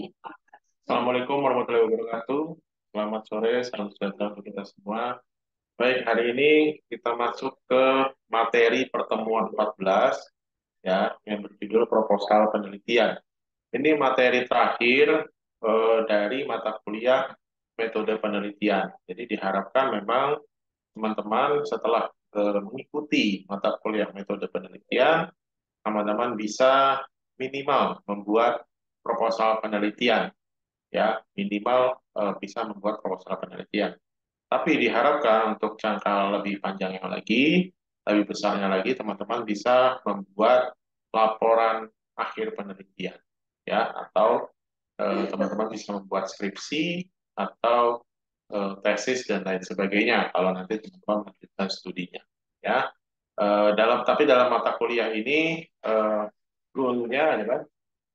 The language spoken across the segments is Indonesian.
Assalamualaikum warahmatullahi wabarakatuh. Selamat sore, salam sejahtera untuk kita semua. Baik, hari ini kita masuk ke materi pertemuan 14 ya, yang berjudul proposal penelitian. Ini materi terakhir dari mata kuliah metode penelitian. Jadi diharapkan memang teman-teman setelah mengikuti mata kuliah metode penelitian, teman-teman bisa minimal membuat proposal penelitian ya minimal bisa membuat proposal penelitian. Tapi diharapkan untuk jangka lebih panjangnya lagi, lebih besarnya lagi, teman-teman bisa membuat laporan akhir penelitian, ya, atau teman-teman bisa membuat skripsi atau tesis dan lain sebagainya kalau nanti teman-teman melanjutkan studinya, ya. Dalam mata kuliah ini goalnya adalah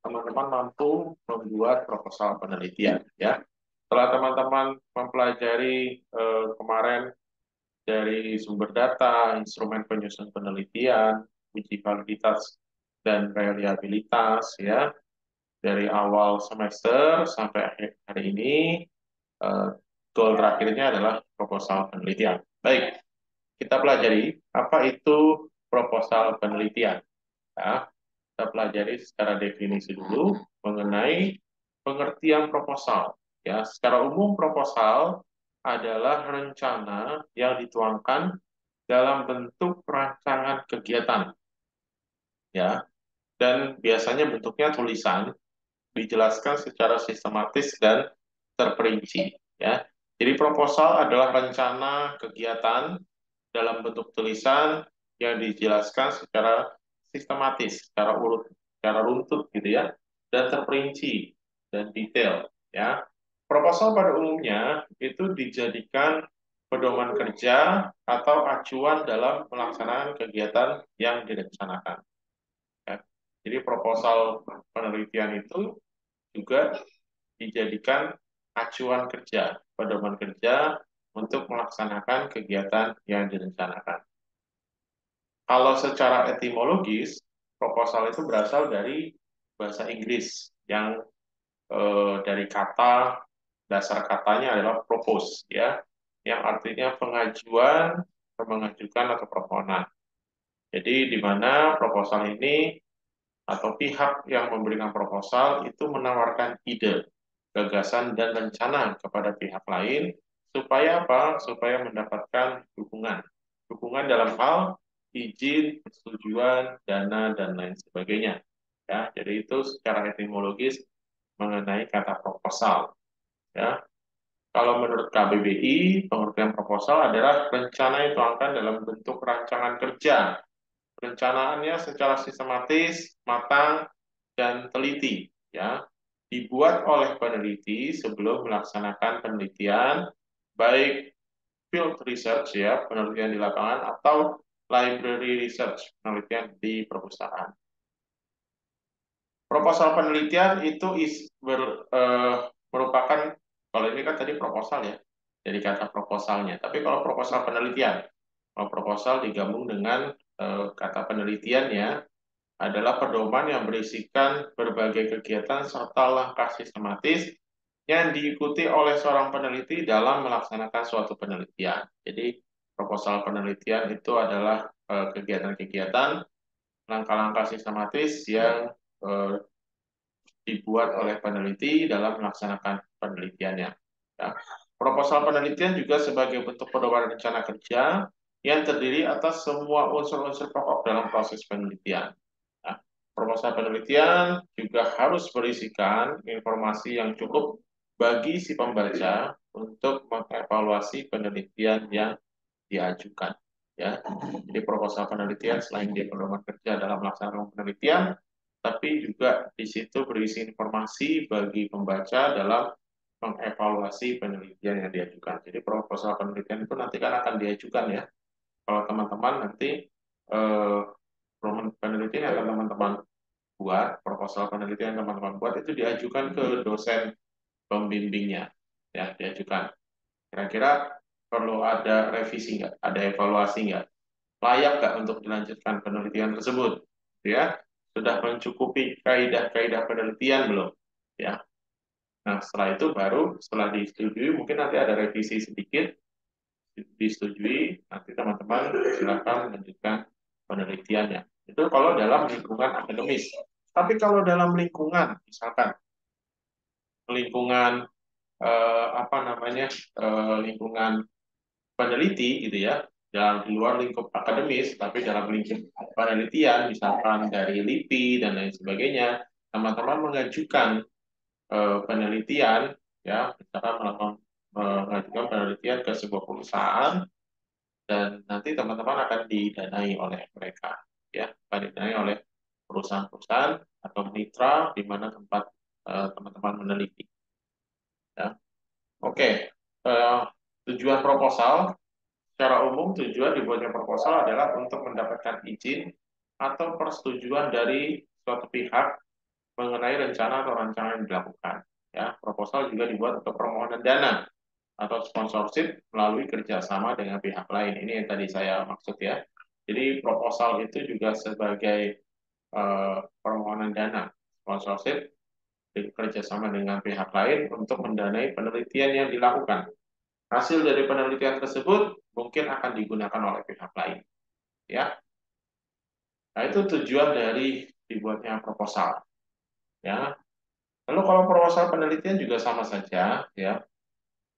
teman-teman mampu membuat proposal penelitian ya. Setelah teman-teman mempelajari kemarin dari sumber data, instrumen penyusun penelitian, uji validitas dan reliabilitas ya, dari awal semester sampai akhir hari ini, eh, goal terakhirnya adalah proposal penelitian. Baik, kita pelajari apa itu proposal penelitian. Ya, kita pelajari secara definisi dulu mengenai pengertian proposal. Ya, secara umum proposal adalah rencana yang dituangkan dalam bentuk rancangan kegiatan, ya, dan biasanya bentuknya tulisan, dijelaskan secara sistematis dan terperinci, ya. Jadi proposal adalah rencana kegiatan dalam bentuk tulisan yang dijelaskan secara sistematis, secara urut, secara runtut gitu ya, dan terperinci dan detail ya. Proposal pada umumnya itu dijadikan pedoman kerja atau acuan dalam melaksanakan kegiatan yang direncanakan. Ya. Jadi proposal penelitian itu juga dijadikan acuan kerja, pedoman kerja untuk melaksanakan kegiatan yang direncanakan. Kalau secara etimologis, proposal itu berasal dari bahasa Inggris yang dari kata dasar katanya adalah propose ya, yang artinya pengajuan, mengajukan atau permohonan. Jadi di mana proposal ini atau pihak yang memberikan proposal itu menawarkan ide, gagasan dan rencana kepada pihak lain supaya apa? Supaya mendapatkan dukungan. Dukungan dalam hal izin, persetujuan, dana dan lain sebagainya. Ya, jadi itu secara etimologis mengenai kata proposal. Ya, kalau menurut KBBI, pengertian proposal adalah rencana yang dituangkan dalam bentuk rancangan kerja. Perencanaannya secara sistematis, matang, dan teliti. Ya, dibuat oleh peneliti sebelum melaksanakan penelitian, baik field research ya, penelitian di lapangan, atau library research, penelitian di perpustakaan. Proposal penelitian itu merupakan, kalau ini kan tadi proposal ya, jadi kata proposalnya. Tapi kalau proposal penelitian, kalau proposal digabung dengan kata penelitian ya, adalah pedoman yang berisikan berbagai kegiatan serta langkah sistematis yang diikuti oleh seorang peneliti dalam melaksanakan suatu penelitian. Jadi proposal penelitian itu adalah kegiatan-kegiatan, langkah-langkah sistematis yang eh, dibuat oleh peneliti dalam melaksanakan penelitiannya. Ya. Proposal penelitian juga sebagai bentuk pedoman rencana kerja yang terdiri atas semua unsur-unsur pokok dalam proses penelitian. Nah, proposal penelitian juga harus berisikan informasi yang cukup bagi si pembaca untuk mengevaluasi penelitian yang diajukan. Ya, jadi proposal penelitian selain dia pedoman kerja dalam melaksanakan penelitian, tapi juga di situ berisi informasi bagi pembaca dalam mengevaluasi penelitian yang diajukan. Jadi proposal penelitian itu nanti kan akan diajukan ya. Kalau teman-teman nanti eh, penelitian yang akan teman-teman buat, proposal penelitian yang teman-teman buat itu diajukan ke dosen pembimbingnya, ya diajukan. Kira-kira perlu ada revisi nggak, ada evaluasi nggak, layak nggak untuk dilanjutkan penelitian tersebut, ya sudah mencukupi kaidah-kaidah penelitian belum, ya. Nah, setelah itu baru setelah disetujui, mungkin nanti ada revisi sedikit, disetujui, nanti teman-teman silakan melanjutkan penelitiannya. Itu kalau dalam lingkungan akademis. Tapi kalau dalam lingkungan, misalkan lingkungan apa namanya lingkungan peneliti gitu ya, dalam di luar lingkup akademis, tapi dalam lingkup penelitian, misalkan dari LIPI dan lain sebagainya, teman-teman mengajukan penelitian, ya, misalkan mengajukan penelitian ke sebuah perusahaan dan nanti teman-teman akan didanai oleh mereka, ya, akan didanai oleh perusahaan-perusahaan atau mitra di mana tempat teman-teman meneliti. Ya. Oke, tujuan proposal secara umum tujuan dibuatnya proposal adalah untuk mendapatkan izin atau persetujuan dari suatu pihak mengenai rencana atau rancangan yang dilakukan. Ya, proposal juga dibuat untuk permohonan dana atau sponsorship melalui kerjasama dengan pihak lain. Ini yang tadi saya maksud ya. Jadi proposal itu juga sebagai permohonan dana, sponsorship, kerjasama dengan pihak lain untuk mendanai penelitian yang dilakukan. Hasil dari penelitian tersebut mungkin akan digunakan oleh pihak lain. Ya, nah itu tujuan dari dibuatnya proposal. Ya, lalu kalau proposal penelitian juga sama saja, ya.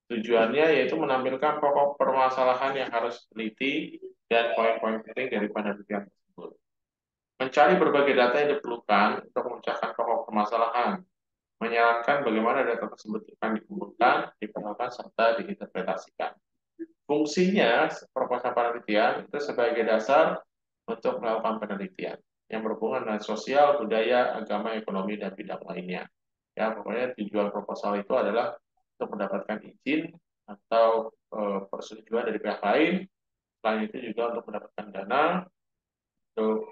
Tujuannya yaitu menampilkan pokok permasalahan yang harus teliti dan poin-poin penting dari penelitian tersebut. Mencari berbagai data yang diperlukan untuk memecahkan pokok permasalahan, menyarankan bagaimana data tersebut akan dikumpulkan, diperlukan, serta diinterpretasikan. Fungsinya proposal penelitian itu sebagai dasar untuk melakukan penelitian yang berhubungan dengan sosial, budaya, agama, ekonomi, dan bidang lainnya. Ya, pokoknya tujuan proposal itu adalah untuk mendapatkan izin atau persetujuan dari pihak lain. Selain itu juga untuk mendapatkan dana, untuk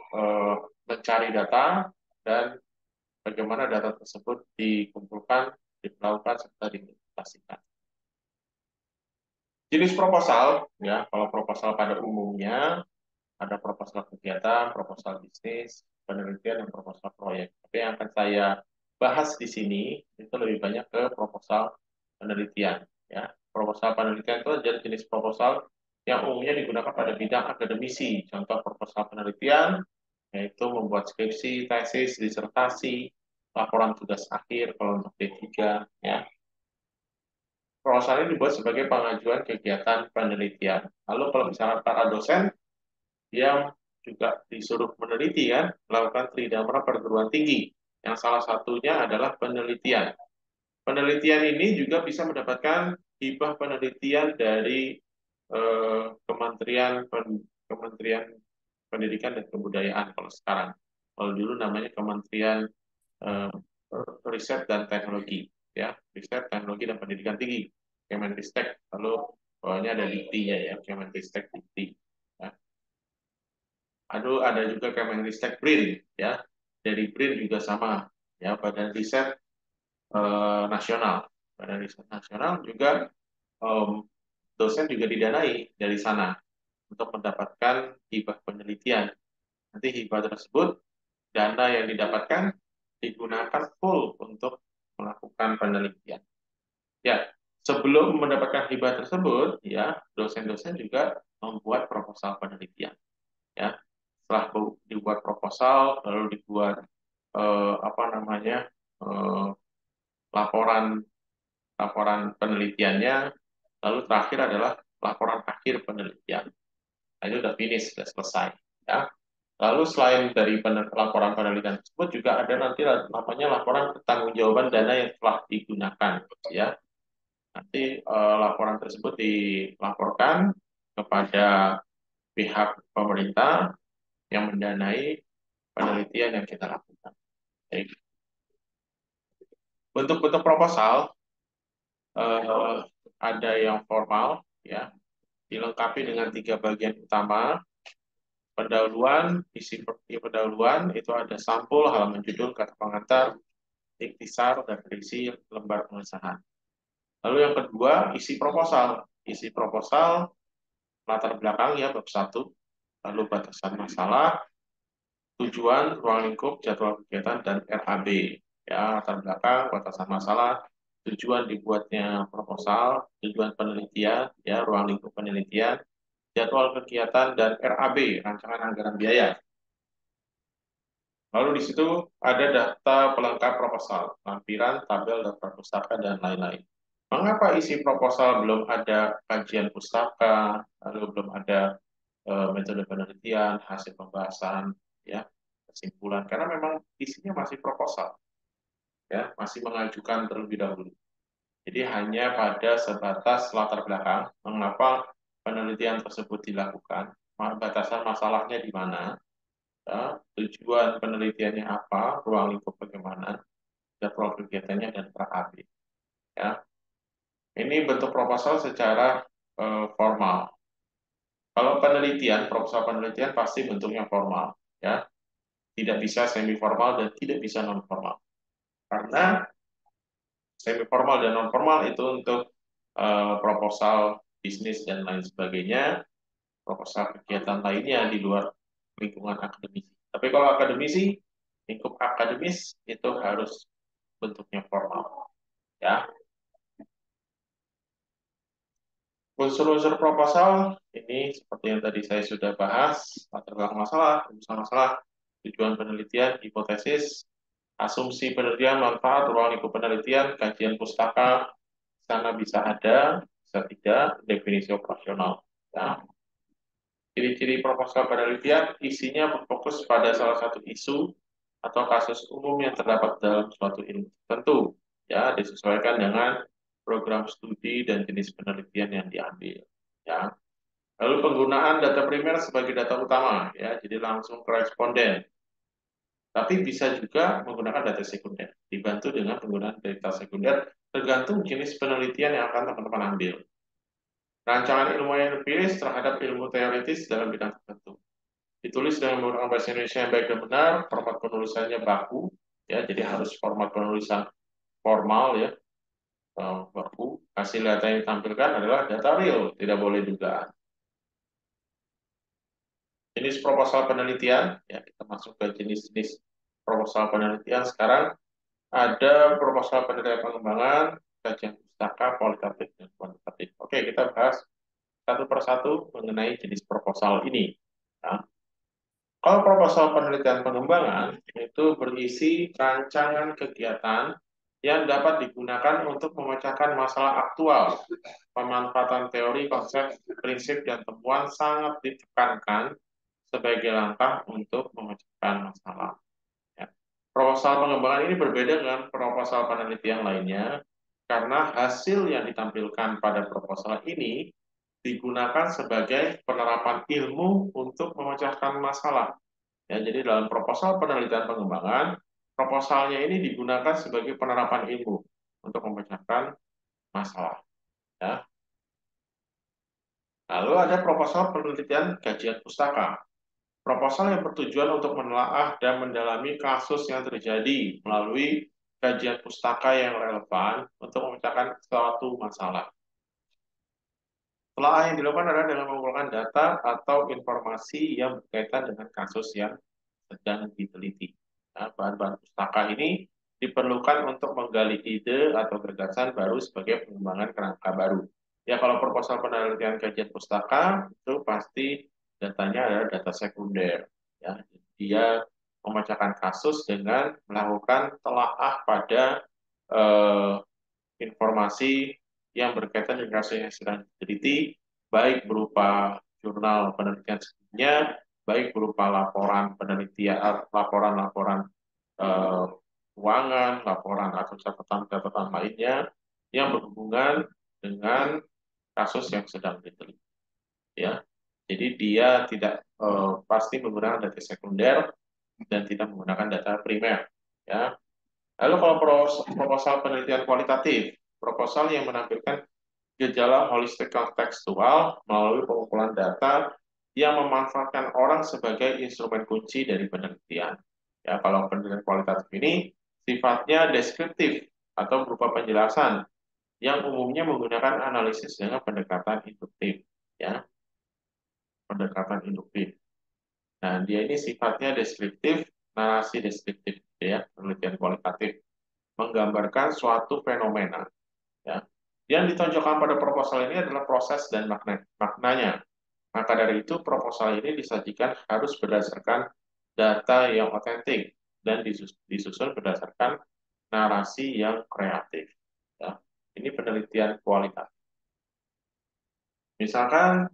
mencari data, dan bagaimana data tersebut dikumpulkan, dilakukan, serta diimplementasikan. Jenis proposal, ya, kalau proposal pada umumnya ada proposal kegiatan, proposal bisnis, penelitian, dan proposal proyek. Tapi yang akan saya bahas di sini itu lebih banyak ke proposal penelitian. Ya, proposal penelitian itu adalah jenis proposal yang umumnya digunakan pada bidang akademisi. Contoh proposal penelitian yaitu membuat skripsi, tesis, disertasi, laporan tugas akhir kalau untuk D3, ya. Proposal ini dibuat sebagai pengajuan kegiatan penelitian. Lalu kalau misalnya para dosen yang juga disuruh meneliti kan, melakukan tridharma perguruan tinggi, yang salah satunya adalah penelitian. Penelitian ini juga bisa mendapatkan hibah penelitian dari Kementerian Pendidikan dan Kebudayaan kalau sekarang. Kalau dulu namanya Kementerian eh, Riset dan Teknologi, ya, Riset, Teknologi dan Pendidikan Tinggi, Kemenristek. Lalu bawahnya ada Dikti-nya ya, Kemenristek Dikti. Ya. Aduh, ada juga Kemenristek BRIN, ya. Dari BRIN juga sama, ya, Badan Riset Nasional. Badan Riset Nasional juga dosen juga didanai dari sana untuk mendapatkan hibah penelitian. Nanti hibah tersebut, dana yang didapatkan digunakan full untuk melakukan penelitian. Ya, sebelum mendapatkan hibah tersebut, ya, dosen-dosen juga membuat proposal penelitian. Ya, setelah dibuat proposal, lalu dibuat apa namanya laporan laporan penelitiannya, lalu terakhir adalah laporan akhir penelitian. Nah, ini udah finish, sudah selesai. Ya. Lalu selain dari laporan penelitian tersebut juga ada nanti namanya laporan pertanggungjawaban dana yang telah digunakan, ya. Nanti laporan tersebut dilaporkan kepada pihak pemerintah yang mendanai penelitian yang kita lakukan. Jadi, bentuk-bentuk proposal ada yang formal, ya, dilengkapi dengan 3 bagian utama. Pendahuluan, isi pendahuluan itu ada sampul, halaman judul, kata pengantar, ikhtisar, dan berisi lembar pengesahan. Lalu yang kedua, isi proposal. Isi proposal, latar belakang ya, bab 1, lalu batasan masalah, tujuan, ruang lingkup, jadwal kegiatan, dan RAB. Ya, latar belakang, batasan masalah, tujuan dibuatnya proposal, tujuan penelitian, ya, ruang lingkup penelitian, jadwal kegiatan, dan RAB, rancangan anggaran biaya. Lalu di situ ada data pelengkap proposal, lampiran, tabel, daftar pustaka, dan lain-lain. Mengapa isi proposal belum ada kajian pustaka, lalu belum ada metode penelitian, hasil pembahasan, ya, kesimpulan? Karena memang isinya masih proposal, ya, masih mengajukan terlebih dahulu. Jadi hanya pada sebatas latar belakang mengapa penelitian tersebut dilakukan, batasan masalahnya di mana, ya, tujuan penelitiannya apa, ruang lingkup bagaimana, jadwal kegiatannya, dan PAB. Ya. Ini bentuk proposal secara formal. Kalau penelitian, proposal penelitian pasti bentuknya formal, ya, tidak bisa semi formal dan tidak bisa non formal. Karena semi formal dan non formal itu untuk proposal bisnis dan lain sebagainya, proposal kegiatan lainnya di luar lingkungan akademisi. Tapi kalau akademisi, lingkup akademis itu harus bentuknya formal, ya. Unsur-unsur proposal ini seperti yang tadi saya sudah bahas, latar belakang masalah, rumusan masalah, tujuan penelitian, hipotesis, asumsi penelitian, manfaat, ruang lingkup penelitian, kajian pustaka, sana bisa ada, bisa tidak, definisi operasional. Ya. Ciri-ciri proposal penelitian isinya berfokus pada salah satu isu atau kasus umum yang terdapat dalam suatu ilmu tertentu, ya, disesuaikan dengan program studi dan jenis penelitian yang diambil, ya. Lalu penggunaan data primer sebagai data utama, ya, jadi langsung ke responden. Tapi bisa juga menggunakan data sekunder, dibantu dengan penggunaan data sekunder tergantung jenis penelitian yang akan teman-teman ambil. Rancangan ilmu yang dipilih terhadap ilmu teoritis dalam bidang tertentu. Ditulis dengan menggunakan bahasa Indonesia yang baik dan benar, format penulisannya baku, ya, jadi harus format penulisan formal, ya, baku. Hasil data yang ditampilkan adalah data real, tidak boleh dugaan. Jenis proposal penelitian, ya, kita masuk ke jenis-jenis proposal penelitian. Sekarang ada proposal penelitian pengembangan, kajian pustaka, kualitatif, dan kuantitatif. Oke, kita bahas satu persatu mengenai jenis proposal ini. Nah, kalau proposal penelitian pengembangan itu berisi rancangan kegiatan yang dapat digunakan untuk memecahkan masalah aktual. Pemanfaatan teori, konsep, prinsip, dan temuan sangat ditekankan sebagai langkah untuk memecahkan masalah. Ya. Proposal pengembangan ini berbeda dengan proposal penelitian lainnya karena hasil yang ditampilkan pada proposal ini digunakan sebagai penerapan ilmu untuk memecahkan masalah. Ya, jadi dalam proposal penelitian pengembangan, proposalnya ini digunakan sebagai penerapan ilmu untuk memecahkan masalah. Ya. Lalu ada proposal penelitian kajian pustaka. Proposal yang bertujuan untuk menelaah dan mendalami kasus yang terjadi melalui kajian pustaka yang relevan untuk memecahkan suatu masalah. Telah yang dilakukan adalah dengan mengumpulkan data atau informasi yang berkaitan dengan kasus yang sedang diteliti. Nah, bahan-bahan pustaka ini diperlukan untuk menggali ide atau gagasan baru sebagai pengembangan kerangka baru. Ya, kalau proposal penelitian kajian pustaka itu pasti datanya adalah data sekunder. Ya, dia memecahkan kasus dengan melakukan telaah pada eh, informasi yang berkaitan dengan kasus yang sedang diteliti, baik berupa jurnal penelitian sebelumnya, baik berupa laporan penelitian, laporan-laporan eh, keuangan, laporan atau catatan-catatan lainnya yang berhubungan dengan kasus yang sedang diteliti. Ya, jadi dia tidak pasti menggunakan data sekunder dan tidak menggunakan data primer. Ya, lalu kalau proposal penelitian kualitatif, proposal yang menampilkan gejala holistik kontekstual melalui pengumpulan data yang memanfaatkan orang sebagai instrumen kunci dari penelitian. Ya, kalau penelitian kualitatif ini sifatnya deskriptif atau berupa penjelasan yang umumnya menggunakan analisis dengan pendekatan induktif. Ya, pendekatan induktif. Nah, dia ini sifatnya deskriptif, narasi deskriptif, ya, penelitian kualitatif, menggambarkan suatu fenomena Ya. Yang ditonjolkan pada proposal ini adalah proses dan maknanya. Maka dari itu, proposal ini disajikan harus berdasarkan data yang otentik dan disusun berdasarkan narasi yang kreatif. Ya. Ini penelitian kualitatif. Misalkan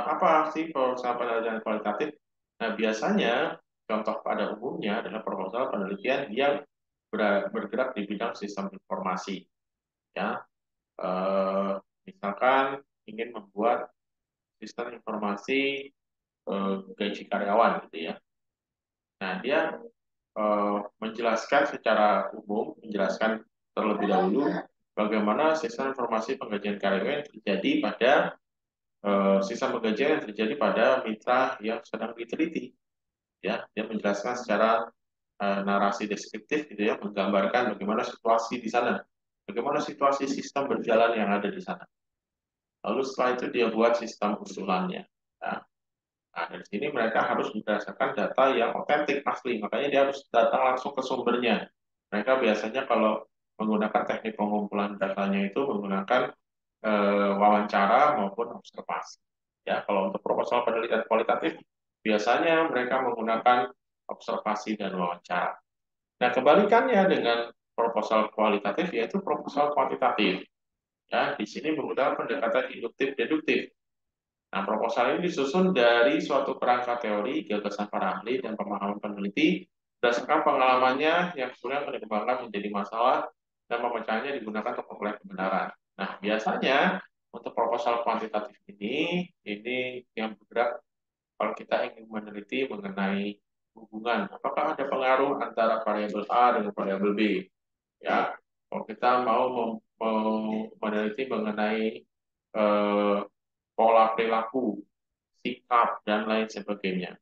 apa sih proposal penelitian kualitatif? Nah, biasanya contoh pada umumnya adalah proposal penelitian yang bergerak di bidang sistem informasi. Ya, Eh, misalkan ingin membuat sistem informasi gaji karyawan, gitu ya. Nah, dia menjelaskan secara umum, menjelaskan terlebih dahulu bagaimana sistem informasi penggajian karyawan yang terjadi pada sistem penggajian yang terjadi pada mitra yang sedang diteliti. Ya, dia menjelaskan secara narasi deskriptif, gitu ya, menggambarkan bagaimana situasi di sana, bagaimana situasi sistem berjalan yang ada di sana. Lalu setelah itu dia buat sistem usulannya. Nah, nah, dari sini mereka harus berdasarkan data yang otentik asli, makanya dia harus datang langsung ke sumbernya. Mereka biasanya kalau menggunakan teknik pengumpulan datanya itu menggunakan wawancara maupun observasi. Ya, kalau untuk proposal penelitian kualitatif biasanya mereka menggunakan observasi dan wawancara. Nah, kebalikannya dengan proposal kualitatif yaitu proposal kuantitatif. Ya, di sini menggunakan pendekatan induktif-deduktif. Nah, proposal ini disusun dari suatu kerangka teori, gagasan para ahli, dan pemahaman peneliti berdasarkan pengalamannya yang kemudian dikembangkan menjadi masalah dan pemecahannya digunakan untuk memperoleh kebenaran. Nah, biasanya untuk proposal kuantitatif ini yang bergerak kalau kita ingin meneliti mengenai hubungan, apakah ada pengaruh antara variabel A dengan variabel B. Ya, kalau kita mau meneliti mengenai eh, pola perilaku, sikap, dan lain sebagainya.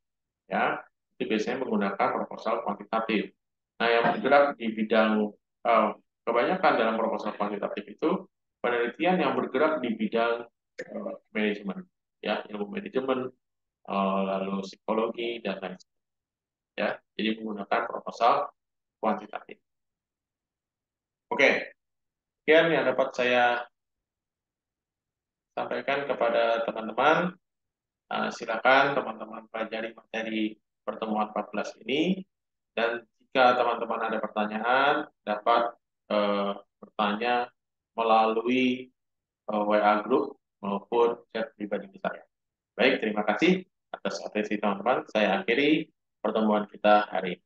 Ya, itu biasanya menggunakan proposal kuantitatif. Nah, yang bergerak di bidang eh, kebanyakan dalam proposal kuantitatif itu penelitian yang bergerak di bidang manajemen, ya, ilmu manajemen, lalu psikologi dan lain sebagainya. Ya, jadi menggunakan proposal kuantitatif. Oke, sekian yang dapat saya sampaikan kepada teman-teman. Silakan teman-teman pelajari materi pertemuan 14 ini dan jika teman-teman ada pertanyaan dapat bertanya melalui WA group maupun chat pribadi saya. Baik, terima kasih atas atensi teman-teman. Saya akhiri pertemuan kita hari ini.